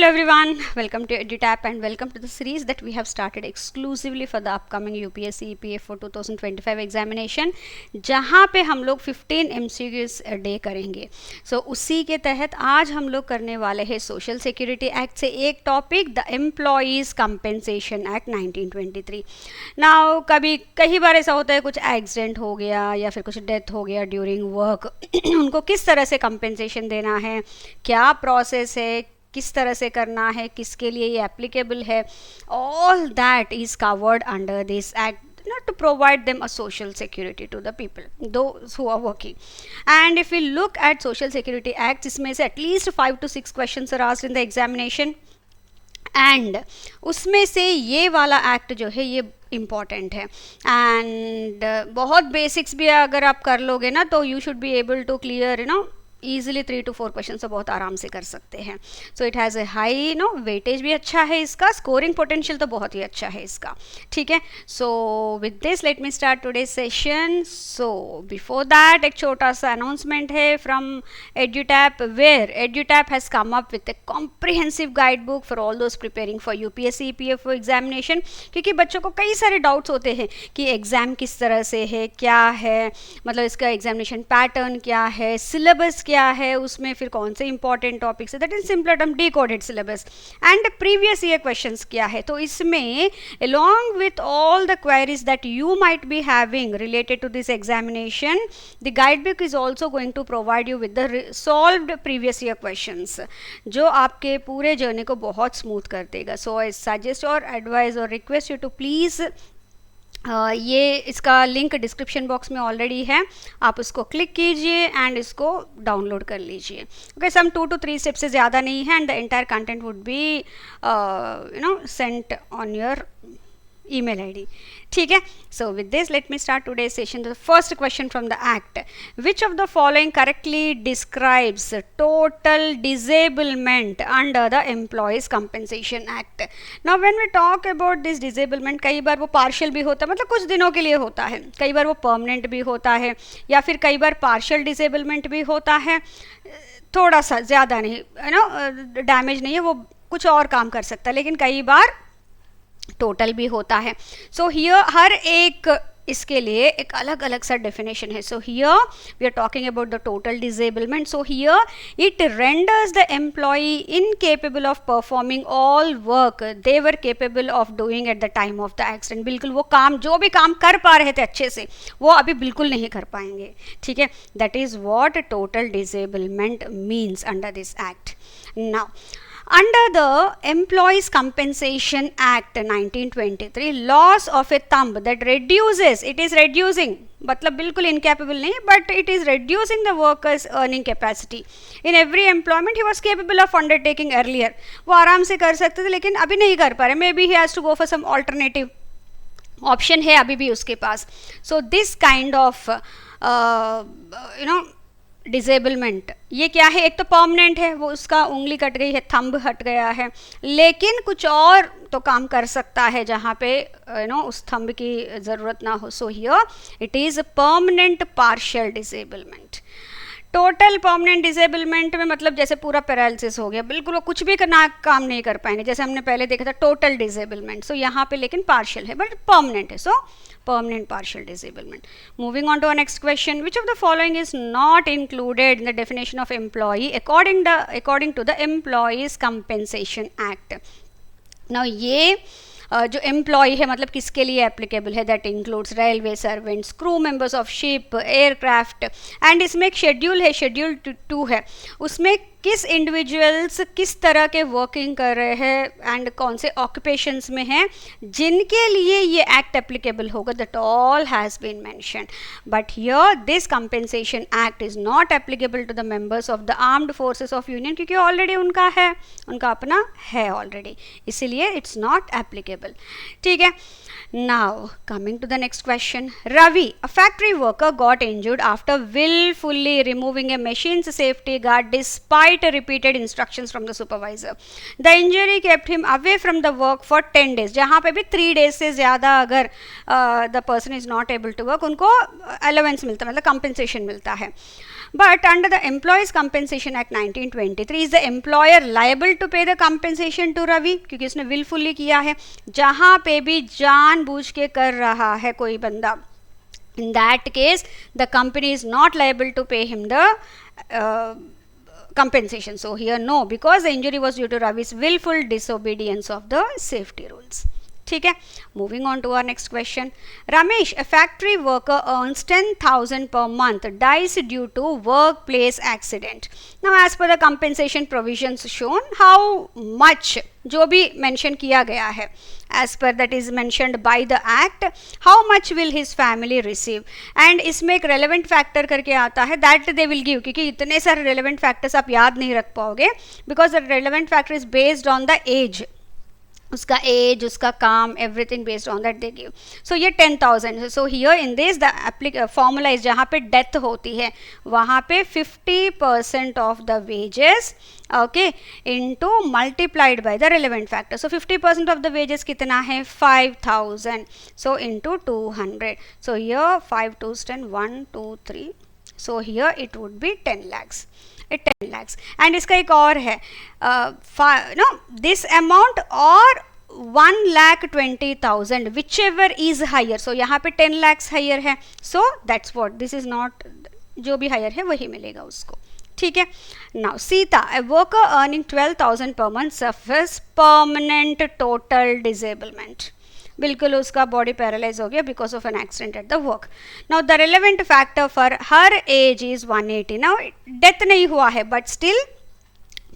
Hello everyone, welcome to EduTap and welcome to the series that we have started exclusively for the upcoming UPSC EPF for 2025 examination, जहाँ पे हम लोग 15 MCQs a day करेंगे. So उसी के तहत आज हम लोग करने वाले हैं सोशल सिक्योरिटी एक्ट से एक topic, the employees compensation act 1923. Now कई बार ऐसा होता है कुछ एक्सीडेंट हो गया या फिर कुछ डेथ हो गया ड्यूरिंग वर्क उनको किस तरह से कंपेंसेशन देना है, क्या प्रोसेस है, किस तरह से करना है, किसके लिए ये एप्लीकेबल है, all that is covered under this act, not to provide them a social security to the people, those who are working. And if we look at social security acts, इसमें से at least 5 to 6 questions are asked in the examination, and उसमें से ये वाला act जो है ये important है. एंड बहुत बेसिक्स भी अगर आप कर लोगे ना तो you should be able to clear easily 3 to 4 question तो बहुत आराम से कर सकते हैं. So it has a high weightage भी अच्छा है इसका, स्कोरिंग पोटेंशियल तो बहुत ही अच्छा है इसका. ठीक है, so with this let me start today session. So before that एक छोटा सा अनाउंसमेंट है from EduTap, where EduTap has come up with a comprehensive guide book for all those preparing for UPSC EPF examination. क्योंकि बच्चों को कई सारे doubts होते हैं कि एग्ज़ाम किस तरह से है, क्या है, मतलब इसका एग्जामिनेशन पैटर्न क्या है, सिलेबस क्या है, उसमें फिर कौन से इंपॉर्टेंट टॉपिक्स है, that in simple term decoded syllabus, and previous year questions क्या है. तो इसमें along with all the queries that you might be having related to this examination, the guidebook is also going to provide you with the solved previous year questions जो आपके पूरे journey को बहुत smooth कर देगा. सो आई सजेस्ट और advise और request you to please ये इसका लिंक डिस्क्रिप्शन बॉक्स में ऑलरेडी है, आप उसको क्लिक कीजिए एंड इसको डाउनलोड कर लीजिए. ओके, सम 2 to 3 स्टेप से ज़्यादा नहीं है, and the entire content would be sent on your email ID. ठीक है, so with this let me start today's session. The first question from the act: which of the following correctly describes total disablement under the Employees Compensation Act? Now when we talk about this disablement, कई बार वो partial भी होता है, मतलब कुछ दिनों के लिए होता है, कई बार वो परमानेंट भी होता है, या फिर कई बार पार्शियल डिसेबलमेंट भी होता है, थोड़ा सा ज़्यादा नहीं, डैमेज नहीं है, वो कुछ और काम कर सकता है, लेकिन कई बार टोटल भी होता है. सो हियर हर एक इसके लिए एक अलग अलग सा डेफिनेशन है. So here we are talking about the total disablement. So here it renders the employee incapable of performing all work they were capable of doing at the time of the accident. बिल्कुल वो काम, जो भी काम कर पा रहे थे अच्छे से, वो अभी बिल्कुल नहीं कर पाएंगे. ठीक है, that is what total disablement means under this act. Now under the Employees Compensation Act 1923, loss of a thumb that reduces, it is reducing, मतलब बिल्कुल incapable नहीं, but it is reducing the worker's earning capacity. In every employment he was capable of undertaking earlier. वो आराम से कर सकते थे लेकिन अभी नहीं कर पा रहे, maybe he has to go for some alternative option है अभी भी उसके पास. So this kind of disablement ये क्या है, एक तो परमानेंट है, वो उसका उंगली कट गई है, थंब हट गया है, लेकिन कुछ और तो काम कर सकता है जहाँ पे उस थंब की ज़रूरत ना हो. सो here it is permanent partial disablement. Total permanent disablement में मतलब जैसे पूरा पैरालिसिस हो गया, बिल्कुल वो कुछ भी करना काम नहीं कर पाएंगे, जैसे हमने पहले देखा था टोटल डिसेबलमेंट. सो यहाँ पे लेकिन पार्शियल है बट परमानेंट है. सो permanent partial disablement. Moving on to our next question: which of the following is not included in the definition of employee according to the Employees Compensation Act? Now ये जो employ है मतलब किसके लिए applicable है, that includes railway servants, crew members of ship, aircraft, and इसमें एक schedule है, शेड्यूल 2 है, उसमें किस इंडिविजुअल्स किस तरह के वर्किंग कर रहे हैं एंड कौन से ऑक्यूपेशंस में हैं जिनके लिए ये एक्ट एप्लीकेबल होगा, that all has been mentioned. But here this compensation act is not applicable to the members of the armed forces of union, क्योंकि ऑलरेडी उनका है, उनका अपना है ऑलरेडी, इसीलिए इट्स नॉट एप्लीकेबल. ठीक है, now coming to the next question: Ravi, a factory worker, got injured after willfully removing a machine's safety guard despite repeated instructions from the supervisor. The injury kept him away from the work for 10 days. जहाँ पे भी 3 days से ज़्यादा अगर the person is not able to work, उनको allowance मिलता है, मतलब compensation मिलता है. But under the Employees Compensation Act 1923, is the employer liable to pay the compensation to Ravi? क्योंकि उसने willfully किया है. जहाँ पे भी जानबूझ के कर रहा है कोई बंदा, in that case the company is not liable to pay him the compensation. So here no, because the injury was due to Ravi's willful disobedience of the safety rules. ठीक है. Moving on to our next question. Ramesh, a factory worker earns 10,000 per month, dies due to workplace accident. Now as per the compensation provisions shown, how much, जो भी mention किया गया है, as per that is mentioned by the act, how much will his family receive? And इसमें एक relevant factor करके आता है, that they will give, क्योंकि इतने सारे relevant factors आप याद नहीं रख पाओगे, because the relevant factor is based on the age, उसका एज, उसका काम, everything based on that they give. So ये 10,000. So here in this the formula is, जहाँ पे डेथ होती है वहाँ पे 50% of the wages, okay, into multiplied by the relevant factor. So 50% of the wages कितना है? 5,000. So into 200. So here 5 2 10 1 2 3. So here it would be 10 lakhs. 10 lakhs. And इसका एक और है, नो दिस अमाउंट और 1,20,000 विच एवर इज हायर. सो यहाँ पे 10 lakhs हायर है. So that's what, this is not, जो भी हायर है वही मिलेगा उसको. ठीक है. Now Sita, a worker earning 12,000 per month suffers permanent total disablement. बिल्कुल उसका बॉडी पैरालाइज हो गया because of an accident at the work. Now the relevant factor for her age is 180. Now death नहीं हुआ है but still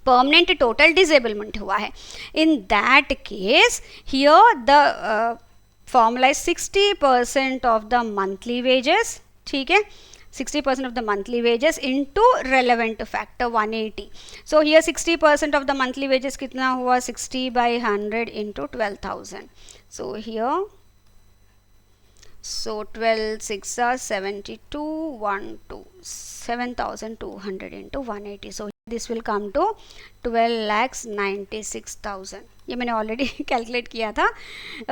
permanent total disablement हुआ है. In that case here the formula is 60% of the monthly wages. ठीक है, 60% of the monthly wages into relevant factor 180. So here 60% of the monthly wages कितना हुआ? 60 by 100 into 12,000. So here, so 12 6 are 72 1 2 7,200 into 180. So this will come to 12,96,000. ये मैंने already calculate किया था.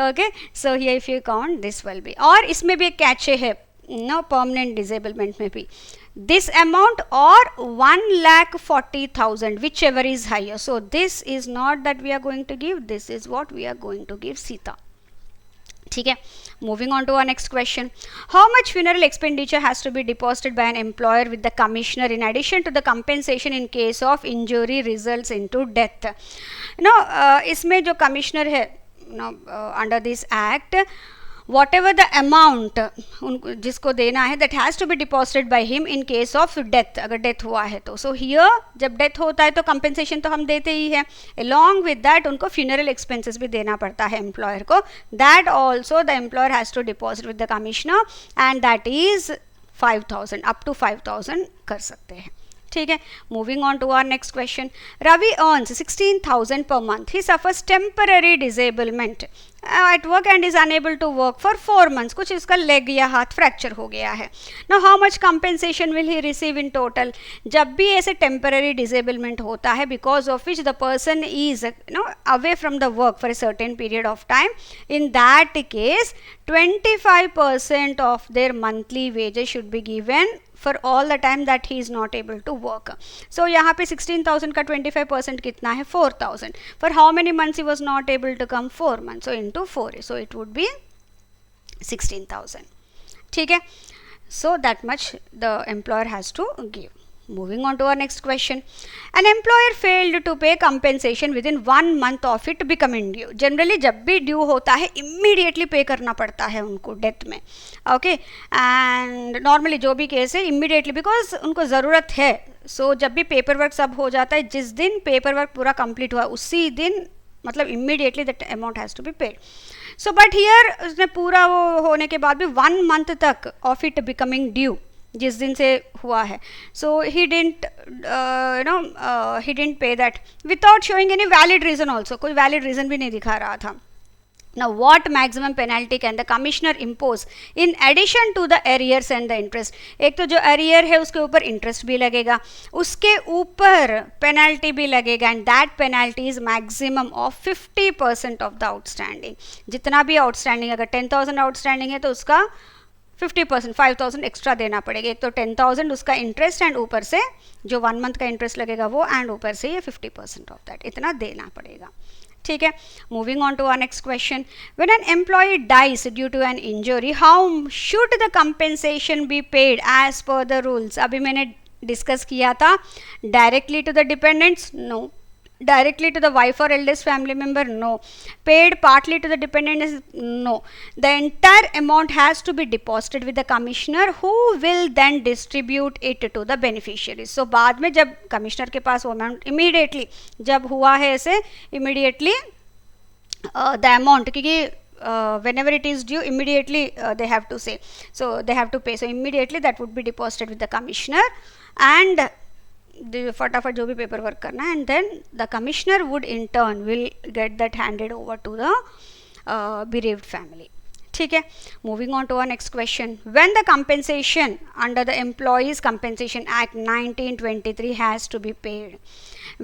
Okay, so here if you count this will be. और इसमें भी एक कैचे है, नो परमानेंट डिसेबलमेंट में भी, this amount or 1,40,000 whichever is higher. So this is not that we are going to give, this is what we are going to give Sita. ठीक है. Moving on to our next question. How much funeral expenditure has to be deposited by an employer with the commissioner in addition to the compensation in case of injury results into death? इसमें जो commissioner है under this act, whatever the amount जिसको देना है, that has to be deposited by him in case of death. अगर death हुआ है तो. So here जब death होता है तो compensation तो हम देते ही हैं, along with that उनको funeral expenses भी देना पड़ता है employer को. That also the employer has to deposit with the commissioner and that is 5,000, up to 5,000 कर सकते हैं. ठीक है. Moving on to our next question. Ravi earns 16,000 per month. He suffers temporary disablement at work and is unable to work for 4 months. कुछ इसका leg या हाथ fracture हो गया है. Now how much compensation will he receive in total? जब भी ऐसे temporary disablement होता है because of which the person is away from the work for a certain period of time, in that case 25% of their monthly wages should be given for all the time that he is not able to work. So यहाँ पे 16,000 का 25% कितना है? 4,000. For how many months he was not able to come? 4 months. So into 4, so it would be 16,000. ठीक है. So that much the employer has to give. Moving on to our next question. An employer failed to pay compensation within 1 month of it becoming due. Generally जब भी due होता है immediately पे करना पड़ता है उनको डेथ में. ओके, एंड नॉर्मली जो भी केस है immediately because उनको ज़रूरत है. सो जब भी पेपर वर्क सब हो जाता है, जिस दिन पेपर वर्क पूरा कंप्लीट हुआ उसी दिन, मतलब immediately that amount has to be paid. So but here उसने पूरा वो होने के बाद भी 1 month तक of it becoming due जिस दिन से हुआ है. So he didn't pay that without showing any valid reason also. कोई वैलिड रीजन भी नहीं दिखा रहा था. Now what maximum penalty can the commissioner impose in addition to the arrears and the interest? एक तो जो arrear है उसके ऊपर interest भी लगेगा, उसके ऊपर penalty भी लगेगा, and that penalty is maximum of 50% of the outstanding. जितना भी outstanding, अगर 10,000 outstanding है तो उसका 50%, 5,000 एक्स्ट्रा देना पड़ेगा. एक तो 10,000 उसका इंटरेस्ट एंड ऊपर से जो 1 मंथ का इंटरेस्ट लगेगा वो, एंड ऊपर से ये 50% ऑफ दैट, इतना देना पड़ेगा. ठीक है. Moving on to our next question. When an employee dies due to an injury, how should the compensation be paid as per the rules? अभी मैंने डिस्कस किया था. Directly to the dependents, no. Directly to the wife or eldest family member, no. Paid partly to the dependents, no. The entire amount has to be deposited with the commissioner, who will then distribute it to the beneficiaries. So बाद में जब commissioner के पास वो amount immediately जब हुआ है ऐसे immediately the amount, क्योंकि whenever it is due immediately they have to say, so they have to pay, so immediately that would be deposited with the commissioner and फटाफट जो भी पेपर वर्क करना है, and then the commissioner would in turn will get that handed over to the bereaved family. ठीक है. Moving on to our next question. When the compensation under the employees compensation act 1923 has to be paid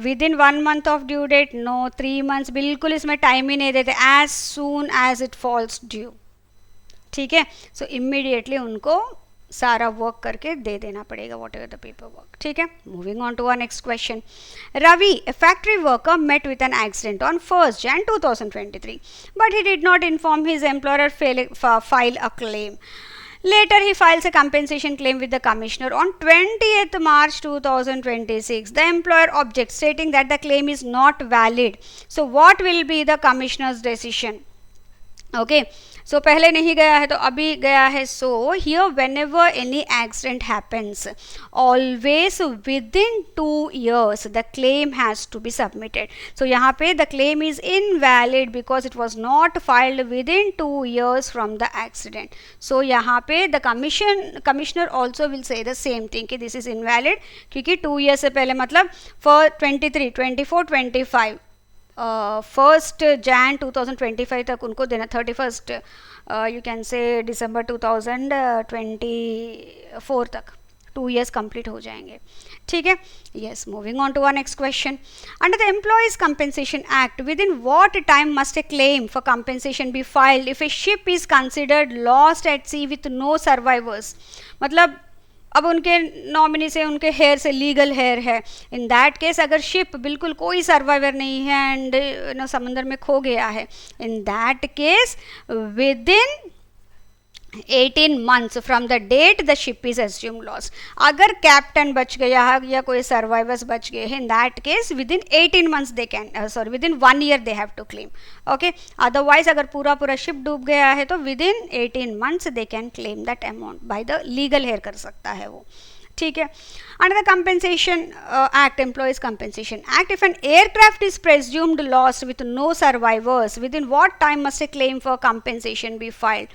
with in 1 month of due date, no. 3 months, बिल्कुल इसमें time ही नहीं देते. As soon as it falls due. ठीक है. सो immediately उनको सारा work करके दे देना पड़ेगा, what ever the paper work. ठीक है. Moving on to our next question. Ravi, a factory worker, met with an accident on 1st Jan 2023, but he did not inform his employer file a claim. Later he files a compensation claim with the commissioner on 20th March 2026. The employer objects, stating that the claim is not valid. So what will be the commissioner's decision? Okay. So पहले नहीं गया है तो अभी गया है. So here whenever any accident happens, always within 2 years the claim has to be submitted. So यहाँ पे the claim is invalid because it was not filed within 2 years from the accident. So यहाँ पे the commissioner also will say the same thing कि this is invalid, क्योंकि 2 years से पहले मतलब for 23, 24, 25 1st Jan 2025 तक उनको देना, 31st you can say December 2024 तक 2 years कंप्लीट हो जाएंगे. ठीक है. Yes. Moving on to our next question. Under the employees compensation act, with in what time must a claim for compensation be filed if a ship is considered lost at sea with no survivors? मतलब अब उनके nominee से उनके hair से legal hair है. In that case अगर ship बिल्कुल कोई सर्वाइवर नहीं है एंड समंदर में खो गया है, in that case with in 18 months from the date the ship is assume loss. अगर कैप्टन बच गया है या कोई सर्वाइवर्स बच गए हैं, in that case with in 18 months they can, sorry with in 1 year they have to claim. Okay. Otherwise अगर पूरा शिप डूब गया है तो with in 18 months they can claim that amount by the legal hair कर सकता है वो. ठीक है. Under the Compensation Act, Employees Compensation Act, if an aircraft is presumed lost with no survivors, within what time must a claim for compensation be filed?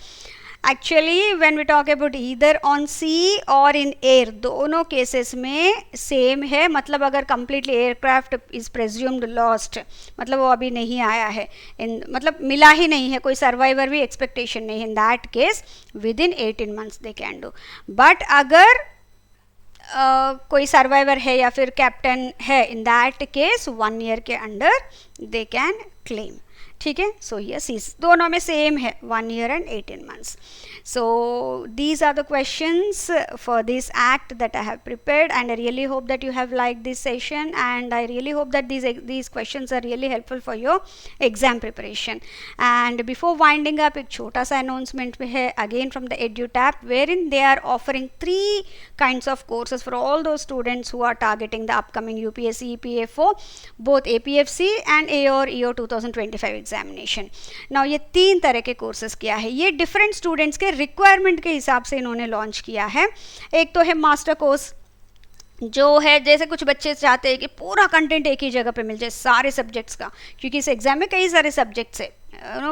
Actually, when we talk about either on sea or in air, दोनों cases में same है. मतलब अगर completely aircraft is presumed lost, मतलब वो अभी नहीं आया है, मतलब मिला ही नहीं है, कोई सर्वाइवर भी एक्सपेक्टेशन नहीं है, in that case within 18 months they can do. But अगर कोई सर्वाइवर है या फिर कैप्टन है, इन दैट केस 1 year के अंडर दे कैन क्लेम. ठीक है. सो यस, दोनों में सेम है, 1 year and 18 months. So these are the questions for this act that I have prepared, and I really hope that you have liked this session, and I really hope that these questions are really helpful for your exam preparation. And before winding up, एक छोटा सा announcement भी है again from the EduTap, wherein they are offering 3 kinds of courses for all those students who are targeting the upcoming UPSC EPFO, both APFC and AOR EO 2025 examination. Now ये 3 तरह के courses क्या है, ये different students के requirement के हिसाब से इन्होंने लॉन्च किया है. एक तो है मास्टर कोर्स, जो है जैसे कुछ बच्चे चाहते हैं कि पूरा कंटेंट एक ही जगह पे मिल जाए सारे सब्जेक्ट्स का, क्योंकि इस एग्जाम में कई सारे सब्जेक्ट्स है,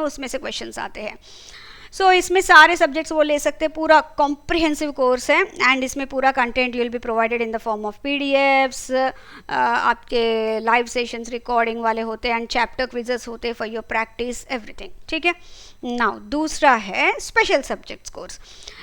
उसमें से क्वेश्चंस आते हैं. सो इसमें सारे सब्जेक्ट्स वो ले सकते हैं, पूरा कॉम्प्रिहेंसिव कोर्स है. एंड इसमें पूरा content will be provided in the form of PDFs, आपके लाइव सेशंस रिकॉर्डिंग वाले होते हैं, एंड चैप्टर क्विजेस होते हैं फॉर योर प्रैक्टिस एवरीथिंग. ठीक है. नाउ दूसरा है स्पेशल सब्जेक्ट्स कोर्स.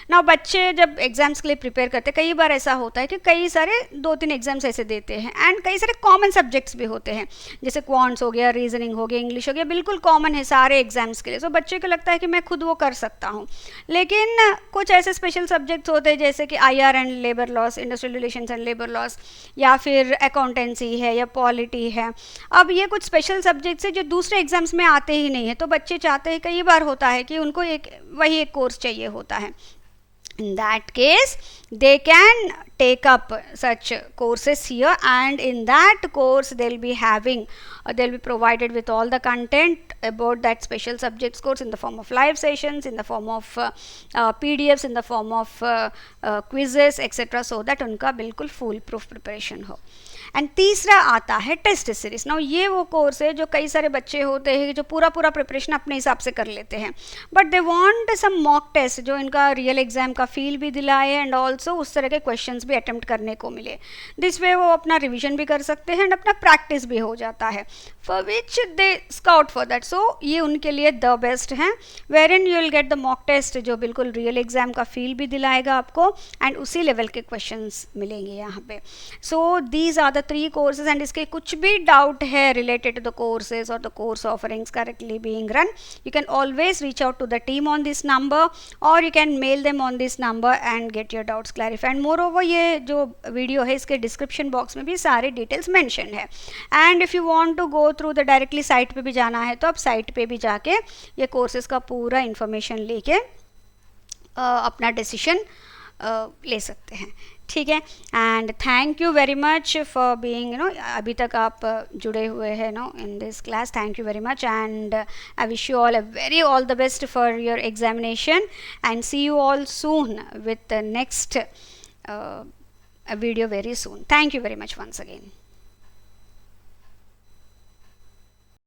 ना बच्चे जब एग्जाम्स के लिए प्रिपेयर करते हैं, कई बार ऐसा होता है कि कई सारे 2-3 एग्जाम्स ऐसे देते हैं एंड कई सारे कॉमन सब्जेक्ट्स भी होते हैं, जैसे क्वांट्स हो गया, रीजनिंग हो गया, इंग्लिश हो गया, बिल्कुल कॉमन है सारे एग्जाम्स के लिए। सो बच्चे को लगता है कि मैं खुद वो कर सकता हूँ, लेकिन कुछ ऐसे स्पेशल सब्जेक्ट्स होते हैं जैसे कि IR and labour laws, industrial relations and labour laws, या फिर अकाउंटेंसी है या पॉलिटी है। अब ये कुछ स्पेशल सब्जेक्ट्स है जो दूसरे एग्जाम्स में आते ही नहीं है, तो बच्चे चाहते हैं, कई बार होता है कि उनको वही एक कोर्स चाहिए होता है। In that case, they can take up such courses here, and in that course they'll be having they'll be provided with all the content about that special subjects course in the form of live sessions, in the form of PDFs, in the form of quizzes etc, so that उनका बिल्कुल full proof preparation हो। And तीसरा आता है test series. Now ये वो course है जो कई सारे बच्चे होते हैं जो पूरा प्रिपरेशन अपने हिसाब से कर लेते हैं, but they want some mock test जो इनका रियल एग्जाम का फील भी दिलाए एंड ऑल्सो उस तरह के क्वेश्चंस भी अटेम्प्ट करने को मिले। दिस वे वो अपना रिविजन भी कर सकते हैं एंड अपना प्रैक्टिस भी हो जाता है, for which they scout for that. So ये उनके लिए द बेस्ट है, wherein you will get the mock test जो बिल्कुल रियल एग्जाम का फील भी दिलाएगा आपको एंड उसी लेवल के क्वेश्चंस मिलेंगे यहाँ पे। So these are the 3 courses, and इसके कुछ भी डाउट है रिलेटेड टू द कोर्सेज और the course offerings correctly being run, you can always reach out to the team on this number और you can mail them on this number and get your doubts clarified. Moreover ये जो video है इसके description box में भी सारे details mention है, and if you want to go through the directly site पे भी जाना है तो आप साइट पे भी जाके ये कोर्सेज का पूरा इंफॉर्मेशन लेके अपना डिसीजन ले सकते हैं, ठीक है। And thank you very much for being अभी तक आप जुड़े हुए हैं in this class, thank you very much, and I wish you all all the best for your examination and see you all soon with the next video very soon. Thank you very much once again.